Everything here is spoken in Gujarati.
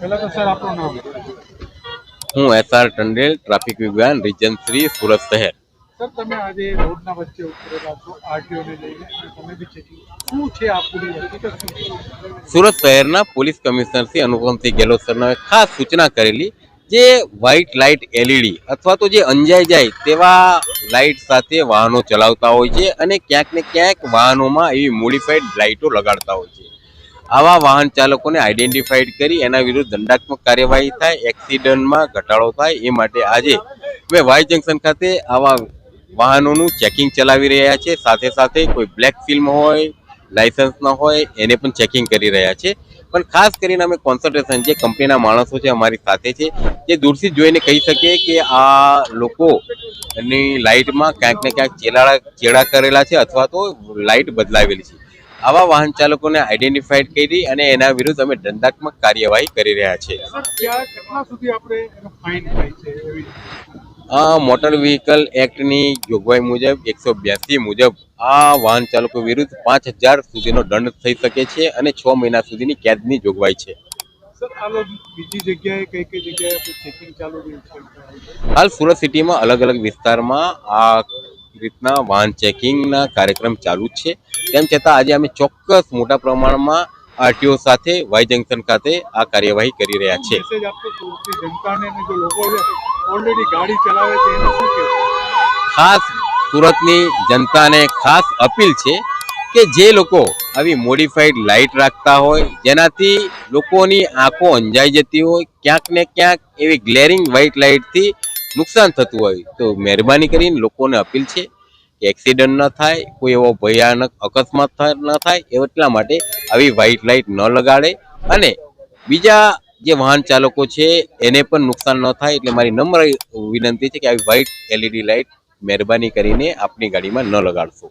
પહેલા તો સર આપણું નામ. હું SR ટંડેલ, ટ્રાફિક વિજ્ઞાન રીજન 3 સુરત શહેર. સર તમે આજે રોડના વચ્ચે ઉતરેલા છો આરટીઓને લઈને અને તમે બી ચેકિંગ શું છે આ પૂરી હકીકત શું છે? સુરત શહેરના પોલીસ કમિશનર શ્રી અનુપમસિંહ ગેહલોત સરનામે ખાસ સૂચના કરેલી જે વ્હાઇટ લાઇટ LED અથવા તો જે અંજાઈ જાય તેવા લાઇટ સાથે વાહનો ચલાવતા હોય છે અને ક્યાંક ને ક્યાંક વાહનોમાં એવી મોડિફાઈડ લાઇટો લગાડતા હોય છે. આવા વાહન ચાલકોને આઈડેન્ટિફાઈડ કરી એના વિરુદ્ધ દંડાત્મક કાર્યવાહી થાય, એક્સિડન્ટમાં ઘટાડો થાય એ માટે આજે અમે વાય જંકશન ખાતે આવા વાહનોનું ચેકિંગ ચલાવી રહ્યા છે. સાથે સાથે કોઈ બ્લેક ફિલ્મ હોય, લાયસન્સ ન હોય એને પણ ચેકિંગ કરી રહ્યા છે. પણ ખાસ કરીને અમે કોન્સન્ટ્રેશન જે કંપનીના માણસો છે અમારી સાથે છે, જે દૂરથી જોઈને કહી શકીએ કે આ લોકોની લાઇટમાં ક્યાંક ને ક્યાંક ચેડા કરેલા છે અથવા તો લાઇટ બદલાવેલી છે. આવા વાહન ચાલકોને આઈડેન્ટિફાઈડ કરી અને એના વિરુદ્ધ અમે દંડાત્મક કાર્યવાહી કરી રહ્યા છીએ. સર ત્યાં કેટલા સુધી આપણે એનો ફાઇન થાય છે એવી મોટર વ્હીકલ એક્ટની જોગવાઈ મુજબ 182 મુજબ આ વાહન ચાલકો વિરુદ્ધ 5000 સુધીનો દંડ થઈ શકે છે અને 6 મહિના સુધીની કેદની જોગવાઈ છે. સર આ લોકો બીજી જગ્યાએ કઈ કઈ જગ્યાએ આપણે ચેકિંગ ચાલુ રહ્યું છે? હાલ સુરત સિટીમાં અલગ અલગ વિસ્તારમાં આ રીતના વાહન ચેકિંગના કાર્યક્રમ ચાલુ જ છે. તેમ છતાં આજે અમે ચોક્કસ મોટા પ્રમાણમાં આરટીઓ સાથે વાય જંકશન ખાતે આ કાર્યવાહી કરી રહ્યા છે. મેસેજ આપતો સુરતની જનતાને અને જો લોકો ઓલરેડી ગાડી ચલાવે છે એને શું કહેશો? ખાસ સુરતની જનતાને ખાસ અપીલ છે કે જે લોકો આવી મોડિફાઈડ લાઇટ રાખતા હોય જેનાથી લોકોની આંખો અંજાઈ જતી હોય, ક્યાંક ને ક્યાંક એવી ગ્લેરિંગ વ્હાઇટ લાઇટથી નુકસાન થતું હોય તો મહેરબાની કરીને લોકોને અપીલ છે કે એક્સિડન્ટ ન થાય, કોઈ એવો ભયાનક અકસ્માત ન થાય એટલા માટે આવી વ્હાઇટ લાઇટ ન લગાડે અને બીજા જે વાહન ચાલકો છે એને પણ નુકસાન ન થાય એટલે મારી નમ્ર વિનંતી છે કે આવી વ્હાઇટ LED લાઇટ મહેરબાની કરીને આપની ગાડીમાં ન લગાડશો.